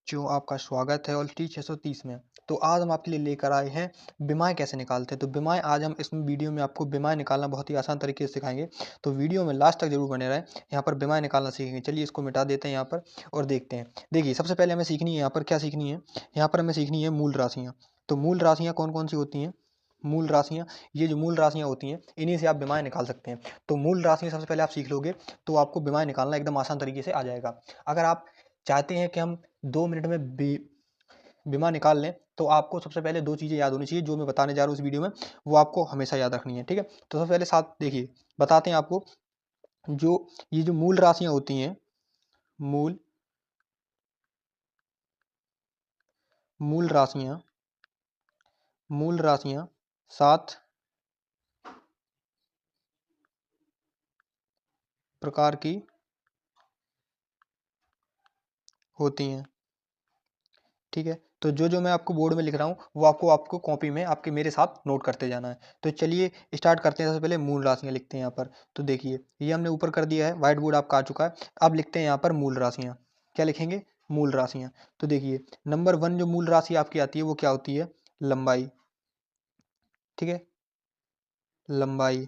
बच्चों, आपका स्वागत है और टी 630 में। तो आज हम आपके लिए लेकर आए हैं विमाएँ कैसे निकालते हैं। तो विमाएँ आज हम इस वीडियो में आपको विमाएँ निकालना बहुत ही आसान तरीके से सिखाएँगे। तो वीडियो में लास्ट तक ज़रूर बने रहें। यहाँ पर विमाएँ निकालना सीखेंगे। चलिए इसको मिटा देते हैं यहाँ पर और देखते हैं। देखिए सबसे पहले हमें सीखनी है यहाँ पर क्या सीखनी है? यहाँ पर हमें सीखनी है मूल राशियाँ। तो मूल राशियाँ कौन-कौन सी होती हैं? मूल राशियाँ, ये जो मूल राशियाँ होती हैं, इन्हीं से आप विमाएँ निकाल सकते हैं। तो मूल राशियाँ सबसे पहले आप सीख लोगे, तो आपको विमाएँ निकालना एकदम आसान तरीके से आ जाएगा। अगर आप चाहते हैं कि हम 2 मिनट में विमा निकाल लें, तो आपको सबसे पहले 2 चीज़ें याद होनी चाहिए, जो मैं बताने जा रहा हूँ इस वीडियो में, वो आपको हमेशा याद रखनी है, ठीक है? तो सबसे पहले साथ देखिए, बताते हैं आपको, ये जो मूल राशियाँ होती हैं, मूल मूल राशियाँ मूल राशियाँ 7 प्रकार की होती हैं, ठीक है? तो जो-जो मैं आपको बोर्ड में लिख रहा हूँ, वो आपको कॉपी में आपके मेरे साथ नोट करते जाना है। तो चलिए स्टार्ट करते हैं। सबसे पहले मूल राशियाँ लिखते हैं यहाँ पर। तो देखिए, ये हमने ऊपर कर दिया है, व्हाइट बोर्ड आपका आ चुका है। अब लिखते हैं यहाँ पर मूल राशियाँ। क्या लिखेंगे? मूल राशियाँ। तो देखिए, नंबर 1 जो मूल राशि आपकी आती है, वो क्या होती है? लंबाई, ठीक है? लंबाई,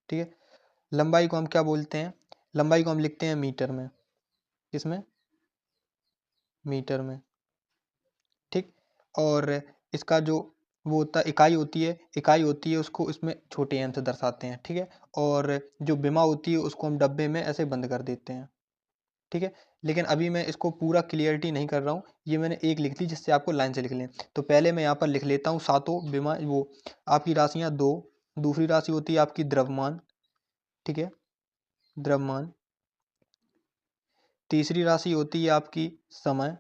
ठीक है? लंबाई को हम क्या बोलते हैं? लंबाई को हम लिखते हैं मीटर में। किसमें? मीटर में, ठीक? और इसका जो वो होता है इकाई होती है, उसको इसमें छोटे एम से दर्शाते हैं, ठीक है? और जो विमा होती है, उसको हम डब्बे में ऐसे बंद कर देते हैं, ठीक है? लेकिन अभी मैं इसको पूरा क्लियरिटी नहीं कर रहा हूँ, ये मैंने एक लिख ली जिससे आपको लाइन से लिख लें। तो पहले मैं यहाँ पर लिख लेता हूँ सातों विमा, वो आपकी राशियाँ 2, दूसरी राशि होती है आपकी द्रव्यमान, ठीक है? द्रव्यमान, तीसरी राशि होती है आपकी समय।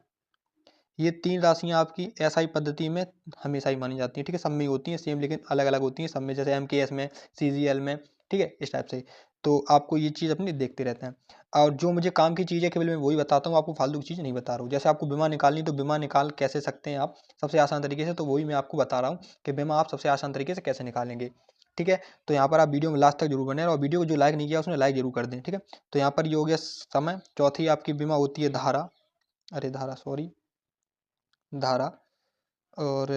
ये 3 राशियाँ आपकी एसआई पद्धति में हमेशा ही मानी जाती हैं, ठीक है? सब में ही होती हैं सेम, लेकिन अलग-अलग होती हैं सब में, जैसे एमकेएस में, सीजीएल में, ठीक है? इस टाइप से। तो आपको ये चीज़ अपनी देखते रहते हैं। और जो मुझे काम की चीज़ है केवल मैं वही बताता हूँ, आपको फालतू की चीज़ नहीं बता रहा हूँ। जैसे आपको बीमा निकालनी, तो बीमा निकाल कैसे सकते हैं आप सबसे आसान तरीके से, तो वही मैं आपको बता रहा हूँ कि बीमा आप सबसे आसान तरीके से कैसे निकालेंगे, ठीक है? तो यहाँ पर आप वीडियो में लास्ट तक जरूर बने रहें और वीडियो को जो लाइक नहीं किया उसने लाइक जरूर कर दें, ठीक है? तो यहाँ पर ये हो गया समय। चौथी आपकी बीमा होती है धारा, अरे धारा सॉरी, धारा। और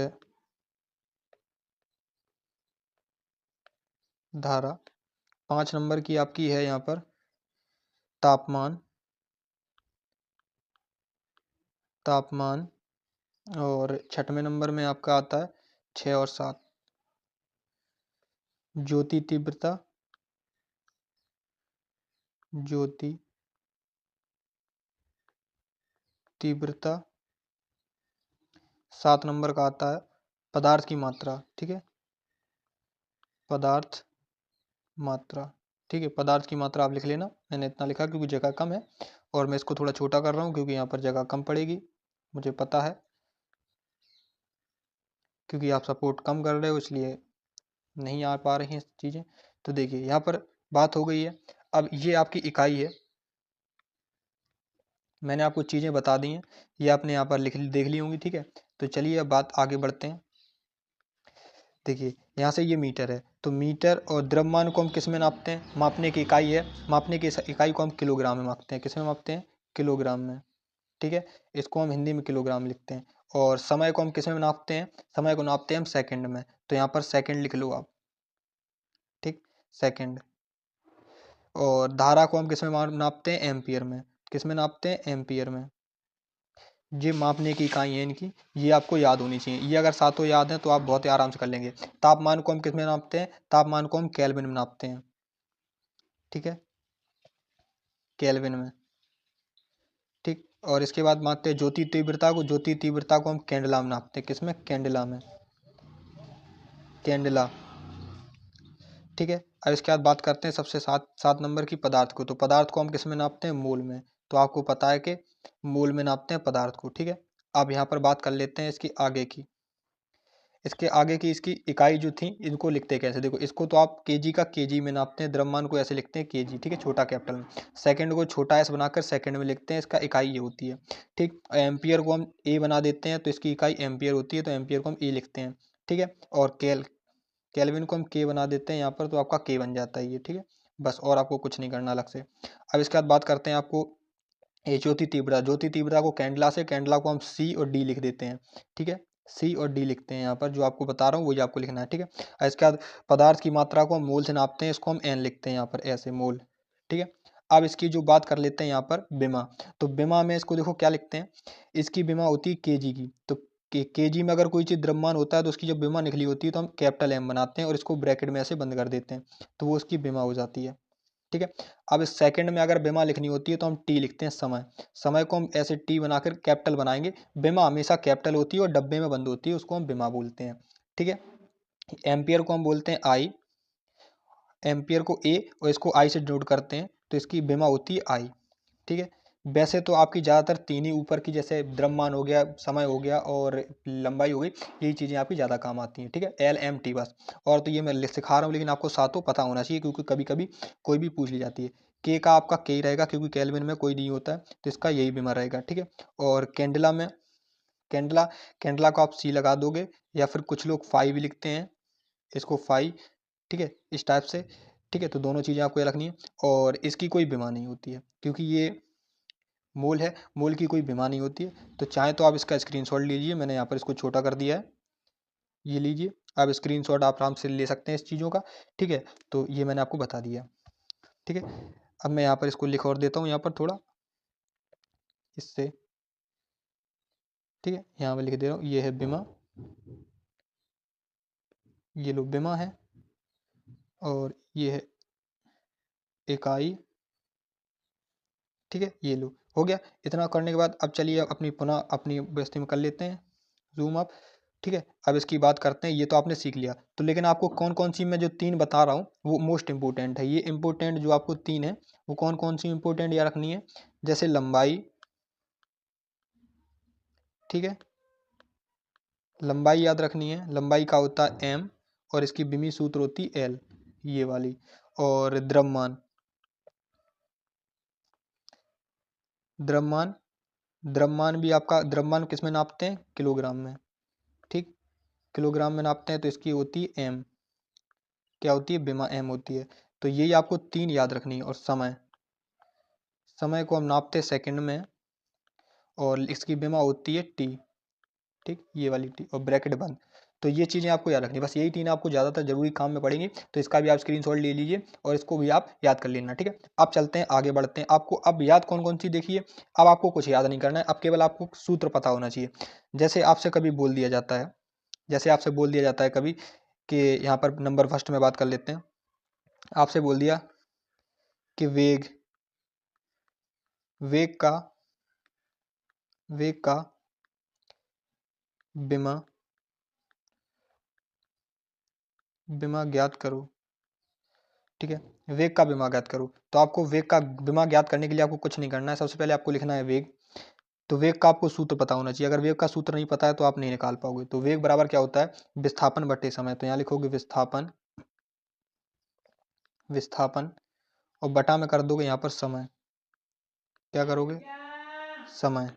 धारा 5 नंबर की आपकी है यहाँ पर तापमान, तापमान। और 6वें नंबर में आपका आता है 6 और 7 ज्योति तीव्रता, ज्योति तीव्रता। 7 नंबर का आता है पदार्थ की मात्रा, ठीक है? पदार्थ मात्रा, ठीक है? पदार्थ की मात्रा आप लिख लेना, मैंने इतना लिखा क्योंकि जगह कम है और मैं इसको थोड़ा छोटा कर रहा हूँ क्योंकि यहाँ पर जगह कम पड़ेगी, मुझे पता है, क्योंकि आप सपोर्ट कम कर रहे हो इसलिए नहीं आ पा रही हैं चीज़ें। तो देखिए यहाँ पर बात हो गई है। अब ये आपकी इकाई है, मैंने आपको चीज़ें बता दी हैं, ये आपने यहाँ पर देख ली होंगी, ठीक है? तो चलिए अब बात आगे बढ़ते हैं। देखिए यहाँ से ये मीटर है, तो मीटर और द्रव्यमान को हम किस में नापते हैं? मापने की इकाई है, मापने की इकाई को हम किलोग्राम में मापते हैं। किस में मापते हैं? किलोग्राम में, ठीक है? इसको हम हिंदी में किलोग्राम लिखते हैं। और समय को हम किस में नापते हैं? समय को नापते हैं हम सेकंड में, तो यहाँ पर सेकंड लिख लो आप, ठीक? सेकंड। और धारा को हम किस में नापते हैं? एम्पियर में। किस में नापते हैं? एम्पियर में। ये मापने की इकाई है इनकी, ये आपको याद होनी चाहिए। ये अगर सातों याद हैं तो आप बहुत ही आराम से कर लेंगे। तापमान को हम किस में नापते हैं? तापमान को हम केल्विन में नापते हैं, ठीक है? केल्विन में, ठीक। और इसके बाद मापते हैं ज्योति तीव्रता को। ज्योति तीव्रता को हम कैंडला में नापते हैं। किस में? कैंडला में, कैंडला, ठीक है? अब इसके बाद बात करते हैं सबसे 7 नंबर की पदार्थ को। तो पदार्थ को हम किस में नापते हैं? मोल में। तो आपको पता है कि मोल में नापते हैं पदार्थ को, ठीक है? अब यहाँ पर बात कर लेते हैं इसकी आगे की। इसके आगे की इसकी इकाई जो थी, इनको लिखते कैसे? देखो, इसको तो आप केजी का केजी में नापते हैं, द्रव्यमान को ऐसे लिखते हैं केजी, ठीक है? छोटा कैपिटल में। सेकंड को छोटा एस बनाकर सेकंड में लिखते हैं, इसका इकाई ये होती है, ठीक? एम्पियर को हम ए बना देते हैं, तो इसकी इकाई एम्पियर होती है, तो एम्पियर को हम ए लिखते हैं, ठीक है? और केल्विन को हम के बना देते हैं यहाँ पर, तो आपका के बन जाता है ये, ठीक है? बस, और आपको कुछ नहीं करना अलग से। अब इसके बाद बात करते हैं आपको ये ज्योति तीव्रता को कैंडला से, कैंडला को हम सी और डी लिख देते हैं। ठीक है, सी और डी लिखते हैं यहाँ पर, जो आपको बता रहा हूँ वही आपको लिखना है। ठीक है, और इसके बाद पदार्थ की मात्रा को हम मोल से नापते हैं, इसको हम एन लिखते हैं यहाँ पर ऐसे मोल। ठीक है, अब इसकी जो बात कर लेते हैं यहाँ पर बिमा। तो बिमा में इसको देखो क्या लिखते हैं, इसकी बिमा होती है केजी की। तो केजी में अगर कोई चीज़ द्रव्यमान होता है तो उसकी जब बिमा निकली होती है तो हम कैपिटल एम बनाते हैं और इसको ब्रैकेट में ऐसे बंद कर देते हैं, तो वो उसकी बिमा हो जाती है। ठीक है, अब इस सेकंड में अगर बिमा लिखनी होती है तो हम टी लिखते हैं समय। समय को हम ऐसे टी बनाकर कैपिटल बनाएंगे। बिमा हमेशा कैपिटल होती है और डब्बे में बंद होती है, उसको हम बिमा बोलते हैं। ठीक है, एम्पियर को हम बोलते हैं आई, एम्पियर को ए और इसको आई से डिनोट करते हैं, तो इसकी बिमा होती है आई। ठीक है, वैसे तो आपकी ज़्यादातर तीन ही ऊपर की, जैसे द्रव्यमान हो गया, समय हो गया और लंबाई हो गई, यही चीज़ें आपकी ज़्यादा काम आती हैं। ठीक है, एल एम टी बस। और तो ये मैं सिखा रहा हूँ, लेकिन आपको सातों पता होना चाहिए, क्योंकि कभी कभी कोई भी पूछ ली जाती है। के का आपका के ही रहेगा, क्योंकि केल्विन में कोई नहीं होता है, तो इसका यही बीमा रहेगा। ठीक है, और कैंडला में, कैंडला, कैंडला को आप सी लगा दोगे, या फिर कुछ लोग फाइव भी लिखते हैं, इसको फाइव। ठीक है, इस टाइप से। ठीक है, तो दोनों चीज़ें आपको याद रखनी है, और इसकी कोई बीमा नहीं होती है, क्योंकि ये मोल है, मोल की कोई बीमा नहीं होती है। तो चाहे तो आप इसका स्क्रीनशॉट लीजिए, मैंने यहाँ पर इसको छोटा कर दिया है, ये लीजिए, आप स्क्रीनशॉट आप आराम से ले सकते हैं इस चीज़ों का। ठीक है, तो ये मैंने आपको बता दिया। ठीक है, अब मैं यहाँ पर इसको लिख और देता हूँ यहाँ पर थोड़ा इससे। ठीक है, यहाँ पर लिख दे रहा हूँ, ये है बीमा, ये लो बीमा है, और ये है इकाई। ठीक है, ये लो, हो गया। इतना करने के बाद अब चलिए अपनी पुनः अपनी व्यवस्था में कर लेते हैं जूम अप। ठीक है, अब इसकी बात करते हैं। ये तो आपने सीख लिया, तो लेकिन आपको कौन कौन सी मैं जो तीन बता रहा हूँ वो मोस्ट इंपॉर्टेंट है। ये इंपॉर्टेंट जो आपको तीन है, वो कौन कौन सी इंपॉर्टेंट याद रखनी है, जैसे लंबाई। ठीक है, लंबाई याद रखनी है, लंबाई का होता है एम, और इसकी बिमी सूत्र होती है एल, ये वाली। और द्रव्यमान, द्रव्यमान, द्रव्यमान भी आपका, द्रव्यमान किस में नापते हैं, किलोग्राम में। ठीक, किलोग्राम में नापते हैं, तो इसकी होती है एम, क्या होती है, बिमा एम होती है। तो यही आपको तीन याद रखनी है। और समय, समय को हम नापते हैं सेकंड में, और इसकी बिमा होती है टी। ठीक, ये वाली टी, और ब्रैकेट बंद। तो ये चीज़ें आपको याद रखनी है, बस यही तीन आपको ज़्यादातर जरूरी काम में पड़ेंगी, तो इसका भी आप स्क्रीनशॉट ले लीजिए और इसको भी आप याद कर लेना। ठीक है, अब चलते हैं आगे बढ़ते हैं। आपको अब याद कौन कौन सी, देखिए अब आपको कुछ याद नहीं करना है, अब केवल आपको सूत्र पता होना चाहिए। जैसे आपसे कभी बोल दिया जाता है, जैसे आपसे बोल दिया जाता है कभी कि यहाँ पर नंबर फर्स्ट में बात कर लेते हैं, आपसे बोल दिया कि वेग, वेग का, वेग का बिमा, बिमा ज्ञात करो। ठीक है, वेग का बिमा ज्ञात करो। तो आपको वेग का बिमा ज्ञात करने के लिए आपको कुछ नहीं करना है, सबसे पहले आपको लिखना है वेग। तो वेग का आपको सूत्र पता होना चाहिए, अगर वेग का सूत्र नहीं पता है तो आप नहीं निकाल पाओगे। तो वेग बराबर क्या होता है, विस्थापन बटे समय। तो यहाँ लिखोगे विस्थापन, विस्थापन, और बटा में कर दोगे यहाँ पर समय, क्या करोगे, समय।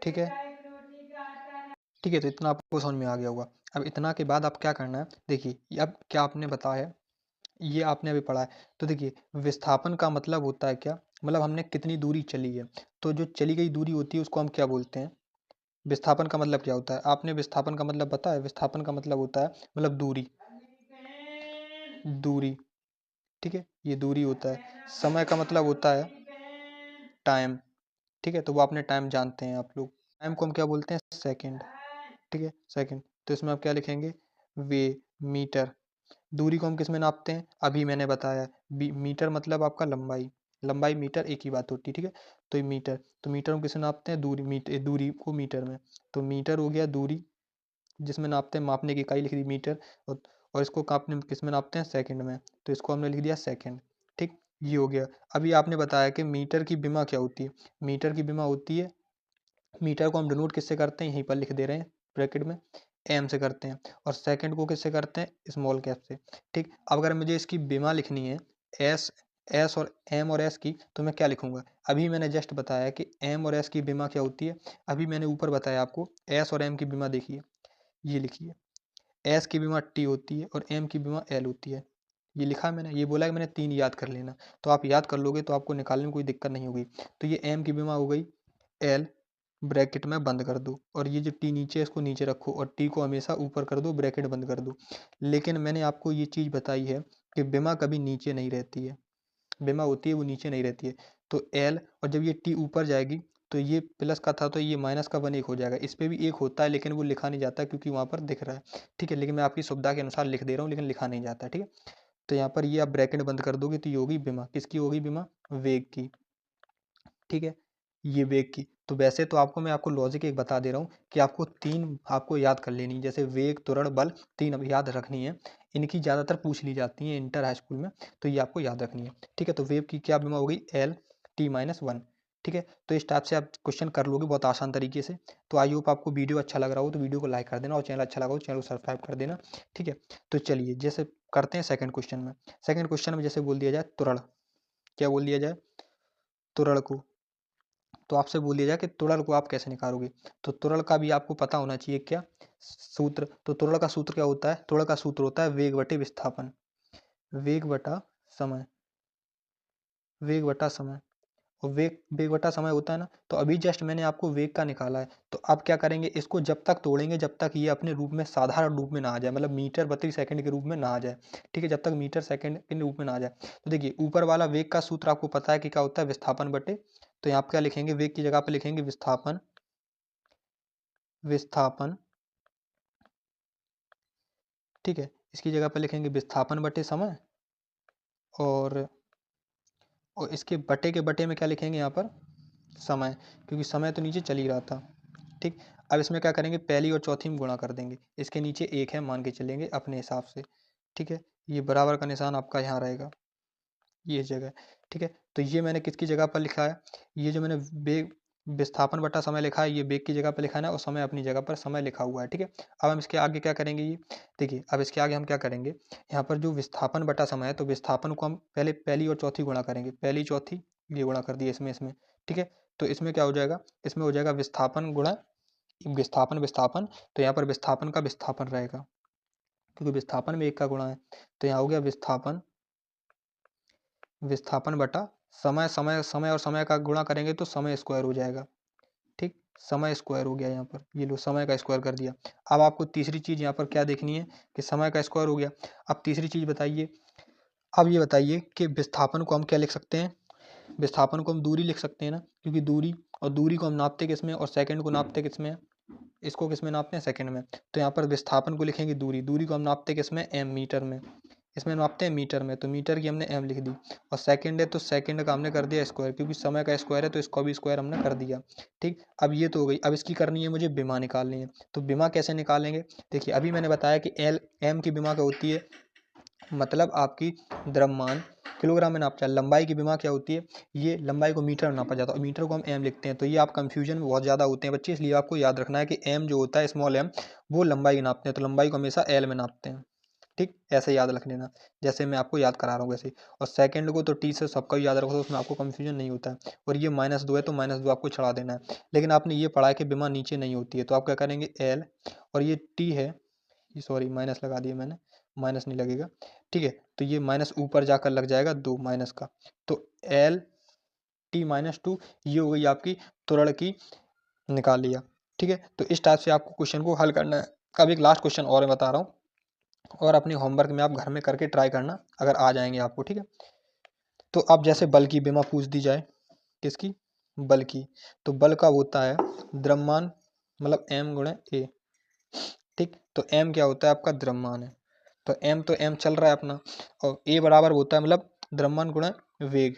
ठीक है, ठीक है, तो इतना आपको समझ में आ गया होगा। अब इतना के बाद आप क्या करना है, देखिए अब क्या आपने बताया, ये आपने अभी पढ़ा है। तो देखिए, विस्थापन का मतलब होता है क्या, मतलब हमने कितनी दूरी चली है। तो जो चली गई दूरी होती है उसको हम क्या बोलते हैं, विस्थापन का मतलब क्या होता है, आपने विस्थापन का मतलब बताया, विस्थापन का मतलब होता है मतलब दूरी, दूरी। ठीक है, ये दूरी होता है। समय का मतलब होता है टाइम। ठीक है, तो वो आपने टाइम जानते हैं आप लोग, टाइम को हम क्या बोलते हैं, सेकंड। ठीक है, सेकंड। तो इसमें आप क्या लिखेंगे, वे, मीटर। दूरी को हम किस में नापते हैं, अभी मैंने बताया, मीटर मतलब आपका लंबाई, लंबाई मीटर एक ही बात होती है। ठीक है, तो ये मीटर, तो मीटर हम किसे नापते हैं, दूरी, मीटर, दूरी को मीटर में। तो मीटर हो गया दूरी, जिसमें नापते हैं, मापने की इकाई लिख दी मीटर, और इसको कापने किस में नापते हैं, सेकंड में। तो इसको हमने लिख दिया सेकंड। ठीक, ये हो गया। अभी आपने बताया कि मीटर की बिमा क्या होती है, मीटर की बिमा होती है, मीटर को हम डिनोट किससे करते हैं, यहीं पर लिख दे रहे हैं ब्रैकेट में, एम से करते हैं। और सेकंड को किससे करते हैं, स्मॉल कैप से। ठीक, अब अगर मुझे इसकी बिमा लिखनी है, एस, एस और एम और एस की, तो मैं क्या लिखूंगा, अभी मैंने जस्ट बताया कि एम और एस की बिमा क्या होती है। अभी मैंने ऊपर बताया आपको, एस और एम की बिमा देखिए, ये लिखिए, एस की बिमा टी होती है और एम की बिमा एल होती है। ये लिखा है मैंने, ये बोला है कि मैंने 3 याद कर लेना, तो आप याद कर लोगे तो आपको निकालने में कोई दिक्कत नहीं होगी। तो ये m की विमा हो गई l, ब्रैकेट में बंद कर दो, और ये जो t नीचे है इसको नीचे रखो और t को हमेशा ऊपर कर दो, ब्रैकेट बंद कर दो। लेकिन मैंने आपको ये चीज़ बताई है कि विमा कभी नीचे नहीं रहती है, विमा होती है वो नीचे नहीं रहती है। तो l, और जब ये t ऊपर जाएगी तो ये प्लस का था तो ये माइनस का 1 1 हो जाएगा। इस पे भी 1 होता है लेकिन वो लिखा नहीं जाता क्योंकि वहाँ पर दिख रहा है, ठीक है। लेकिन मैं आपकी सुविधा के अनुसार लिख दे रहा हूँ, लेकिन लिखा नहीं जाता, ठीक है। तो यहाँ पर ये आप ब्रैकेट बंद कर दोगे तो ये होगी विमा, किसकी होगी विमा? वेग की, ठीक है, ये वेग की। तो वैसे तो मैं आपको लॉजिक एक बता दे रहा हूँ कि आपको 3 आपको याद कर लेनी, जैसे वेग, त्वरण, बल, 3 अब याद रखनी है। इनकी ज़्यादातर पूछ ली जाती है इंटर हाई स्कूल में, तो ये आपको याद रखनी है, ठीक है। तो वेव की क्या विमा हो गई? एल टी माइनस 1, ठीक है। तो इस टाइप से आप क्वेश्चन कर लोगे बहुत आसान तरीके से। तो आई होप आपको वीडियो अच्छा लग रहा हो तो वीडियो को लाइक कर देना, और चैनल अच्छा लगा हो चैनल को सब्सक्राइब कर देना, ठीक है। तो चलिए जैसे करते हैं सेकंड क्वेश्चन में। सेकंड क्वेश्चन में जैसे बोल दिया जाए त्वरण, क्या बोल दिया जाए? त्वरण को, तो आपसे बोल दिया जाए कि त्वरण को आप कैसे निकालोगे, तो त्वरण का भी आपको पता होना चाहिए क्या सूत्र। तो त्वरण का सूत्र क्या होता है? त्वरण का सूत्र होता है वेग बटे विस्थापन, वेग बटा समय, वेग बटा समय। और वेग वेग बटा समय होता है ना, तो अभी जस्ट मैंने आपको वेग का निकाला है। तो आप क्या करेंगे, इसको जब तक तोड़ेंगे जब तक ये अपने रूप में साधारण रूप में ना आ जाए, मतलब मीटर प्रति सेकंड के रूप में ना आ जाए, ठीक है। जब तक मीटर सेकंड के रूप में ना आ जाए। तो देखिए ऊपर वाला वेग का सूत्र आपको पता है कि क्या होता है? विस्थापन बटे, तो यहाँ आप क्या लिखेंगे? वेग की जगह पर लिखेंगे विस्थापन, विस्थापन, ठीक है। इसकी जगह पर लिखेंगे विस्थापन बटे समय, और इसके बटे के बटे में क्या लिखेंगे यहाँ पर? समय, क्योंकि समय तो नीचे चल ही रहा था, ठीक। अब इसमें क्या करेंगे? पहली और चौथी में गुणा कर देंगे, इसके नीचे 1 है मान के चलेंगे अपने हिसाब से, ठीक है। ये बराबर का निशान आपका यहाँ रहेगा, ये जगह, ठीक है। तो ये मैंने किसकी जगह पर लिखा है? ये जो मैंने वेग, विस्थापन बटा समय लिखा है, ये वेग की जगह पर लिखा है ना, और समय अपनी जगह पर समय लिखा हुआ है, ठीक है। अब हम इसके आगे क्या करेंगे? ये देखिए अब इसके आगे हम क्या करेंगे, यहाँ पर जो विस्थापन बटा समय है, तो विस्थापन को हम पहले पहली और चौथी गुणा करेंगे, पहली चौथी ये गुणा कर दिए इसमें, ठीक है। तो इसमें क्या हो जाएगा? इसमें हो जाएगा विस्थापन गुणा विस्थापन, विस्थापन, तो यहाँ पर विस्थापन का विस्थापन रहेगा क्योंकि विस्थापन में 1 का गुणा है। तो यहाँ हो गया विस्थापन, विस्थापन बटा समय, समय समय और समय का गुणा करेंगे तो समय स्क्वायर हो जाएगा, ठीक। समय स्क्वायर हो गया यहाँ पर, ये लो समय का स्क्वायर कर दिया। अब आपको तीसरी चीज़ यहाँ पर क्या देखनी है कि समय का स्क्वायर हो गया। अब तीसरी चीज़ बताइए, अब ये बताइए कि विस्थापन को हम क्या लिख सकते हैं? विस्थापन को हम दूरी लिख सकते हैं ना, क्योंकि दूरी, और दूरी को हम नापते किसमें? और सेकंड को नापते किसमें? इसको किसमें नापते हैं? सेकंड में। तो यहाँ पर विस्थापन को लिखेंगे दूरी, दूरी को हम नापते किसमें? एम, मीटर में। इसमें नापते हैं मीटर में, तो मीटर की हमने एम लिख दी। और सेकंड है तो सेकंड का हमने कर दिया स्क्वायर, क्योंकि समय का स्क्वायर है तो इसको भी स्क्वायर हमने कर दिया, ठीक। अब ये तो हो गई। अब इसकी करनी है मुझे विमा निकालनी है, तो विमा कैसे निकालेंगे? देखिए अभी मैंने बताया कि एल एम की विमा क्या होती है, मतलब आपकी द्रव्यमान किलोग्राम में नापता है। लंबाई की विमा क्या होती है? ये लंबाई को मीटर में नापा जाता है और मीटर को हम एम लिखते हैं। तो ये आप कंफ्यूजन में बहुत ज़्यादा होते हैं बच्चे, इसलिए आपको याद रखना है कि एम जो होता है, स्मॉल एम, वो लंबाई नापते हैं, तो लंबाई को हमेशा एल में नापते हैं, ठीक। ऐसे याद रख लेना, जैसे मैं आपको याद करा रहा हूँ वैसे। और सेकंड को तो टी से सबका याद रखो, तो उसमें आपको कंफ्यूजन नहीं होता है। और ये -2 है तो -2 आपको चढ़ा देना है। लेकिन आपने ये पढ़ा है कि विमा नीचे नहीं होती है, तो आप क्या करेंगे? एल, और ये टी है, सॉरी माइनस लगा दिया मैंने, माइनस नहीं लगेगा, ठीक है। तो ये माइनस ऊपर जाकर लग जाएगा 2 माइनस का, तो एल टी माइनस 2, ये हो गई आपकी त्वरण की, निकाल लिया, ठीक है। तो इस टाइप से आपको क्वेश्चन को हल करना है। अब एक लास्ट क्वेश्चन और मैं बता रहा हूँ, और अपने होमवर्क में आप घर में करके ट्राई करना अगर आ जाएंगे आपको, ठीक है। तो अब जैसे बल की विमा पूछ दी जाए, किसकी? बल की। तो बल का होता है द्रव्यमान, मतलब एम गुणे ए, ठीक। तो एम क्या होता है? आपका द्रव्यमान है, तो एम चल रहा है अपना, और ए बराबर होता है मतलब द्रव्यमान गुणा वेग,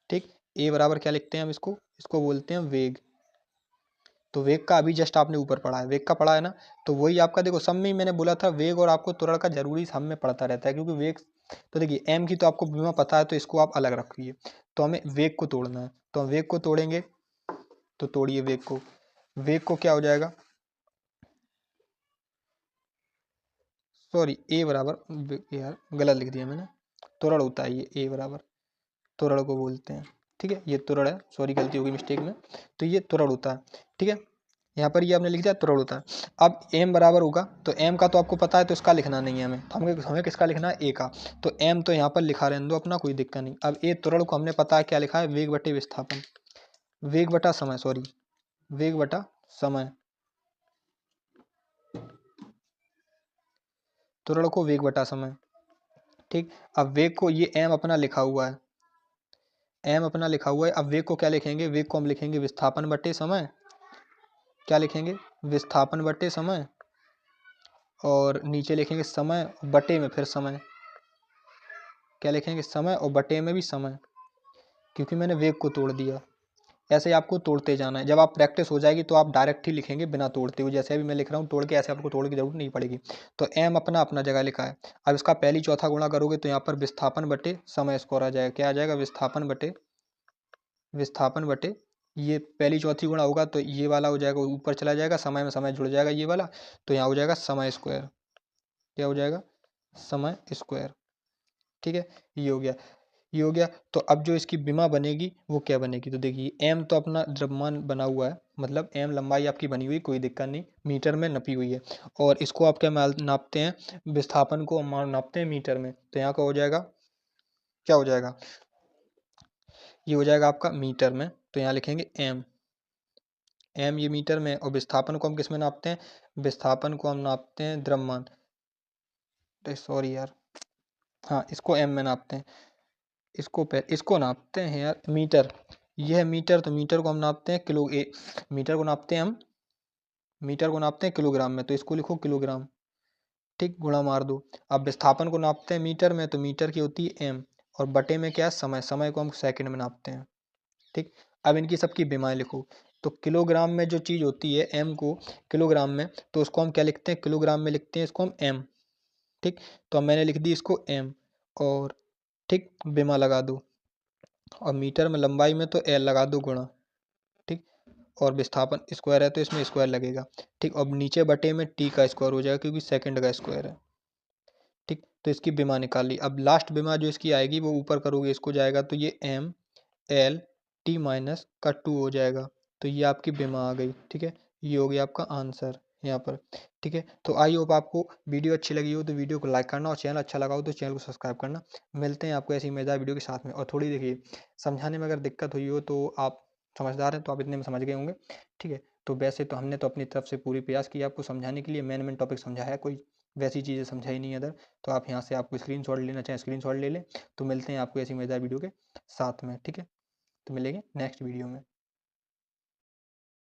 ठीक। ए बराबर क्या लिखते हैं हम इसको? इसको बोलते हैं वेग। तो वेग का अभी जस्ट आपने ऊपर पढ़ा है, वेग का पढ़ा है ना, तो वही आपका देखो सब में ही मैंने बोला था वेग और आपको त्वरण का जरूरी सब में पड़ता रहता है, क्योंकि वेग, तो देखिए एम की तो आपको बीमा पता है तो इसको आप अलग रखिए, तो हमें वेग को तोड़ना है, तो हम वेग को तोड़ेंगे। तो तोड़िए वेग को, वेग को क्या हो जाएगा? सॉरी ए बराबर, यार गलत लिख दिया मैंने, त्वरण होता है ये, ए बराबर त्वरण को बोलते हैं, ठीक है। ये त्वरण है, सॉरी गलती होगी मिस्टेक में, तो ये त्वरण होता है, ठीक है। यहाँ पर ये आपने लिख दिया त्वरण होता है। अब m बराबर होगा तो m का तो आपको पता है, तो इसका लिखना नहीं है हमें, तो हमें किसका लिखना है, a का। तो m तो यहाँ पर लिखा रहने दो अपना, कोई दिक्कत नहीं। अब a त्वरण को हमने पता है क्या लिखा है, वेग बटे विस्थापन, वेग बटा समय, सॉरी वेग बटा समय, त्वरण को वेग बटा समय। ठीक, अब वेग को ये m अपना लिखा हुआ है, m अपना लिखा हुआ है। अब वेग को क्या लिखेंगे, वेग को हम लिखेंगे विस्थापन बटे समय, क्या लिखेंगे, विस्थापन बटे समय, और नीचे लिखेंगे समय बटे में फिर समय, क्या लिखेंगे, समय और बटे में भी समय, क्योंकि मैंने वेग को तोड़ दिया। ऐसे ही आपको तोड़ते जाना है। जब आप प्रैक्टिस हो जाएगी तो आप डायरेक्ट ही लिखेंगे बिना तोड़ते हुए, जैसे अभी मैं लिख रहा हूँ तोड़ के, ऐसे आपको तोड़ की जरूरत नहीं पड़ेगी। तो m अपना अपना जगह लिखा है। अब इसका पहली चौथा गुणा करोगे तो यहाँ पर विस्थापन बटे समय स्क्वायर आ जाएगा, क्या आ जाएगा, विस्थापन बटे ये पहली चौथी गुणा होगा तो ये वाला हो जाएगा, ऊपर चला जाएगा, समय में समय जुड़ जाएगा ये वाला, तो यहाँ हो जाएगा समय स्क्वायर, क्या हो जाएगा, समय स्क्वायर। ठीक है, ये हो गया, ये हो गया। तो अब जो इसकी विमा बनेगी वो क्या बनेगी, तो देखिए m तो अपना द्रव्यमान बना हुआ है, मतलब m लंबाई आपकी बनी हुई, कोई दिक्कत नहीं, मीटर में नपी हुई है। और इसको आप क्या नापते हैं, विस्थापन को हम नापते हैं मीटर में, तो यहाँ का हो जाएगा, क्या हो जाएगा, ये हो जाएगा आपका मीटर में, तो यहाँ लिखेंगे m ये मीटर में, और विस्थापन को हम किस में नापते हैं, विस्थापन को हम नापते हैं द्रव्यमान, सॉरी यार, हाँ इसको m में नापते हैं, इसको नापते हैं यार मीटर, यह मीटर, तो मीटर को हम नापते हैं मीटर को नापते हैं हम, मीटर को नापते हैं किलोग्राम में, तो इसको लिखो किलोग्राम। ठीक, गुणा मार दो। अब विस्थापन को नापते हैं मीटर में, तो मीटर की होती है m, और बटे में क्या है, समय, समय को हम सेकंड में नापते हैं। ठीक, अब इनकी सबकी विमाएं लिखो। तो किलोग्राम में जो चीज़ होती है m को किलोग्राम में, तो उसको हम क्या लिखते हैं, किलोग्राम में लिखते हैं इसको हम m। ठीक, तो अब मैंने लिख दी इसको m, और ठीक विमा लगा दो, और मीटर में लंबाई में तो l लगा दो गुणा। ठीक, और विस्थापन स्क्वायर है तो इसमें स्क्वायर लगेगा। ठीक, अब नीचे बटे में t का स्क्वायर हो जाएगा, क्योंकि सेकंड का स्क्वायर है। ठीक, तो इसकी विमा निकाल ली। अब लास्ट विमा जो इसकी आएगी वो ऊपर करोगे इसको जाएगा, तो ये m l t माइनस का 2 हो जाएगा, तो ये आपकी विमा आ गई। ठीक है, ये हो गया आपका आंसर यहाँ पर। ठीक है, तो आई होप आपको वीडियो अच्छी लगी हो तो वीडियो को लाइक करना, और चैनल अच्छा लगा हो तो चैनल को सब्सक्राइब करना। मिलते हैं आपको ऐसी मजेदार वीडियो के साथ में। और थोड़ी देखिए, समझाने में अगर दिक्कत हुई हो तो आप समझदार हैं, तो आप इतने में समझ गए होंगे। ठीक है, तो वैसे तो हमने तो अपनी तरफ से पूरी प्रयास किया आपको समझाने के लिए, मेन टॉपिक समझा है, कोई वैसी चीज़ें समझाई नहीं अदर। तो आप यहाँ से आपको स्क्रीनशॉट लेना चाहें स्क्रीनशॉट ले लें। तो मिलते हैं आपको ऐसी मजेदार वीडियो के साथ में। ठीक है, तो मिलेंगे नेक्स्ट वीडियो में।